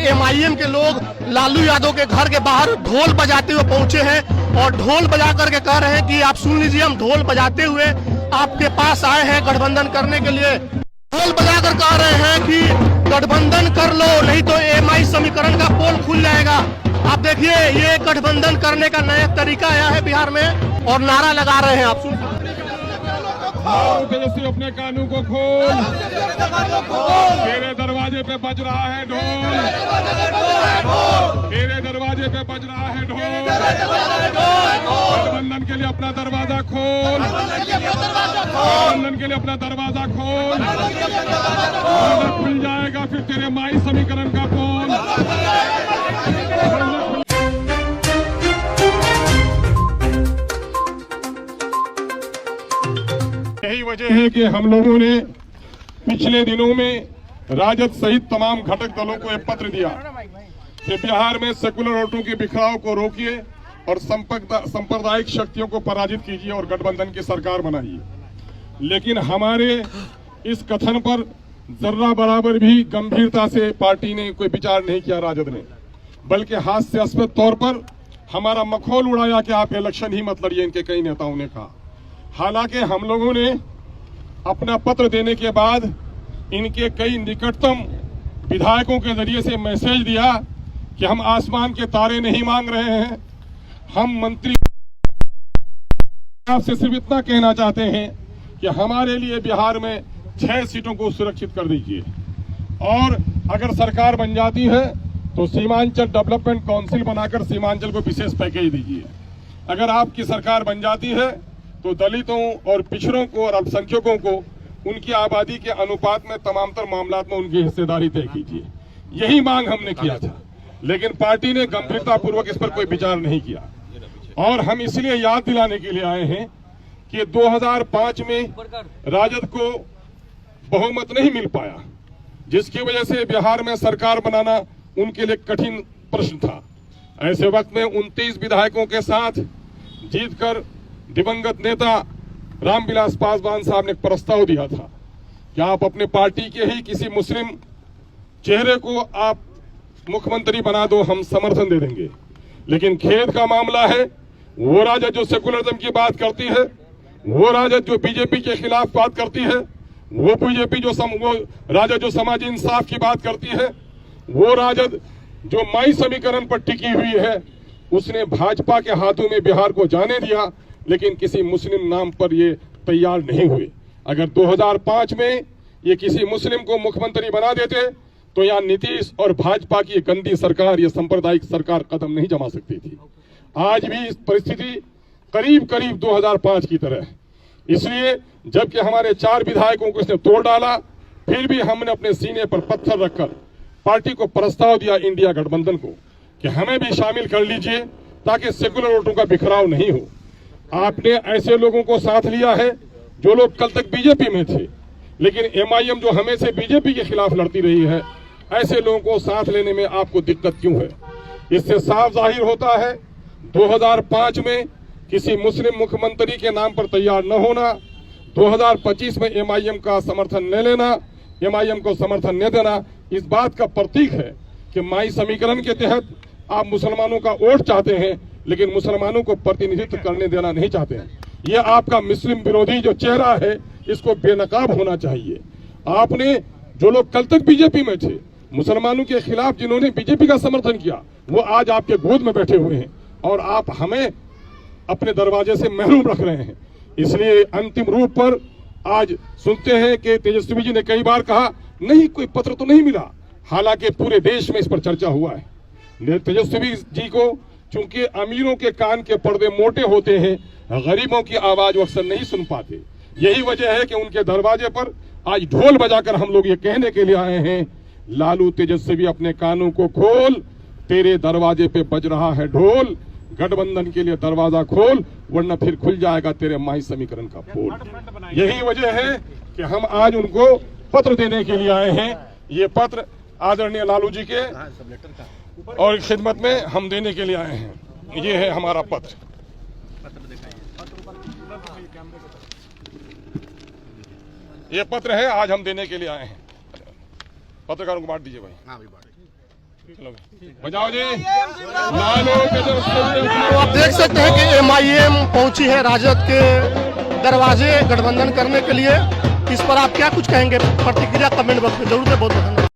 MIM के लोग लालू यादव के घर के बाहर ढोल बजाते हुए पहुंचे हैं और ढोल बजा करके कह रहे हैं कि आप सुन लीजिए, हम ढोल बजाते हुए आपके पास आए हैं गठबंधन करने के लिए। ढोल बजाकर कह रहे हैं कि गठबंधन कर लो, नहीं तो एमआई समीकरण का पोल खुल जाएगा। आप देखिए, ये गठबंधन करने का नया तरीका आया है बिहार में और नारा लगा रहे हैं। आप सुन तेजस्वी अपने कानून को खोल, तेरे दरवाजे पे बज रहा है ढोल, तेरे दरवाजे पे बज रहा है ढोल। गठबंधन के लिए अपना दरवाजा खोल, गठबंधन के लिए अपना दरवाजा खोल, खुल जाएगा फिर तेरे माई समीकरण का पोल। यही वजह है कि हम लोगों ने पिछले दिनों में राजद सहित तमाम घटक दलों को एक पत्र दिया कि बिहार में सेकुलर वोटों के बिखराव को रोकिए और सांप्रदायिक शक्तियों को पराजित कीजिए और गठबंधन की सरकार बनाइए। लेकिन हमारे इस कथन पर जर्रा बराबर भी गंभीरता से पार्टी ने कोई विचार नहीं किया, राजद ने, बल्कि हास्यास्पद तौर पर हमारा मखौल उड़ाया कि आप इलेक्शन ही मत लड़िए, इनके कई नेताओं ने कहा। हालांकि हम लोगों ने अपना पत्र देने के बाद इनके कई निकटतम विधायकों के जरिए से मैसेज दिया कि हम आसमान के तारे नहीं मांग रहे हैं, हम मंत्री आपसे सिर्फ इतना कहना चाहते हैं कि हमारे लिए बिहार में 6 सीटों को सुरक्षित कर दीजिए और अगर सरकार बन जाती है तो सीमांचल डेवलपमेंट काउंसिल बनाकर सीमांचल को विशेष पैकेज दीजिए। अगर आपकी सरकार बन जाती है तो दलितों और पिछड़ों को और अल्पसंख्यकों को उनकी आबादी के अनुपात में तमामतर मामलात में उनकी हिस्सेदारी तय कीजिए। यही मांग हमने किया था, लेकिन पार्टी ने गंभीरतापूर्वक इस पर कोई विचार नहीं किया। और हम इसलिए याद दिलाने के लिए आए हैं कि 2005 में राजद को बहुमत नहीं मिल पाया, जिसकी वजह से बिहार में सरकार बनाना उनके लिए कठिन प्रश्न था। ऐसे वक्त में 29 विधायकों के साथ जीतकर दिवंगत नेता रामविलास पासवान साहब ने एक प्रस्ताव दिया था कि आप अपने पार्टी के ही किसी मुस्लिम चेहरे को आप मुख्यमंत्री बना दो, हम समर्थन दे देंगे। लेकिन खेद का मामला है, वो राजद जो सेकुलरिज्म की बात करती है, वो राजद जो बीजेपी के खिलाफ बात करती है, वो बीजेपी वो राजद जो समाजी इंसाफ की बात करती है, वो राजद जो माई समीकरण पर टिकी हुई है, उसने भाजपा के हाथों में बिहार को जाने दिया, लेकिन किसी मुस्लिम नाम पर ये तैयार नहीं हुए। अगर 2005 में ये किसी मुस्लिम को मुख्यमंत्री बना देते तो यहाँ नीतीश और भाजपा की गंदी सरकार, ये सांप्रदायिक सरकार कदम नहीं जमा सकती थी। आज भी इस परिस्थिति करीब करीब 2005 की तरह है। इसलिए जबकि हमारे 4 विधायकों को इसने तोड़ डाला, फिर भी हमने अपने सीने पर पत्थर रखकर पार्टी को प्रस्ताव दिया इंडिया गठबंधन को कि हमें भी शामिल कर लीजिए ताकि सेकुलर वोटों का बिखराव नहीं हो। आपने ऐसे लोगों को साथ लिया है जो लोग कल तक बीजेपी में थे, लेकिन एमआईएम जो हमेशा बीजेपी के खिलाफ लड़ती रही है, ऐसे लोगों को साथ लेने में आपको दिक्कत क्यों है? इससे साफ जाहिर होता है 2005 में किसी मुस्लिम मुख्यमंत्री के नाम पर तैयार न होना, 2025 में एमआईएम का समर्थन न लेना, एमआईएम को समर्थन न देना, इस बात का प्रतीक है कि माई समीकरण के तहत आप मुसलमानों का वोट चाहते हैं, लेकिन मुसलमानों को प्रतिनिधित्व करने देना नहीं चाहते हैं। यह आपका मुस्लिम विरोधी जो चेहरा है, इसको बेनकाब होना चाहिए। आपने जो लोग कल तक बीजेपी में थे, मुसलमानों के खिलाफ जिन्होंने बीजेपी का समर्थन किया, वो आज आपके गोद में बैठे हुए हैं और आप हमें अपने दरवाजे से महरूम रख रहे हैं। इसलिए अंतिम रूप पर आज सुनते हैं कि तेजस्वी जी ने कई बार कहा नहीं, कोई पत्र तो नहीं मिला, हालांकि पूरे देश में इस पर चर्चा हुआ है। तेजस्वी जी को चूंकि अमीरों के कान के पर्दे मोटे होते हैं, गरीबों की आवाज वो अक्सर नहीं सुन पाते। यही वजह है कि उनके दरवाजे पर आज ढोल बजाकर हम लोग ये कहने के लिए आए हैं, लालू तेजस्वी अपने कानों को खोल, तेरे दरवाजे पे बज रहा है ढोल, गठबंधन के लिए दरवाजा खोल, वरना फिर खुल जाएगा तेरे माई समीकरण का पोल। यही वजह है कि हम आज उनको पत्र देने के लिए आए हैं। ये पत्र आदरणीय लालू जी के और खिदमत में हम देने के लिए आए हैं। ये है हमारा पत्र। ये पत्र है, आज हम देने के लिए आए हैं। पत्रकारों को बांट दीजिए भाई। हाँ भाई बांट। बजाओ जी, लालू के जो तो आप देख सकते हैं कि MIM पहुंची है राजद के दरवाजे गठबंधन करने के लिए। इस पर आप क्या कुछ कहेंगे? प्रतिक्रिया कमेंट बॉक्स में जरूर दें। बहुत बहुत धन्यवाद।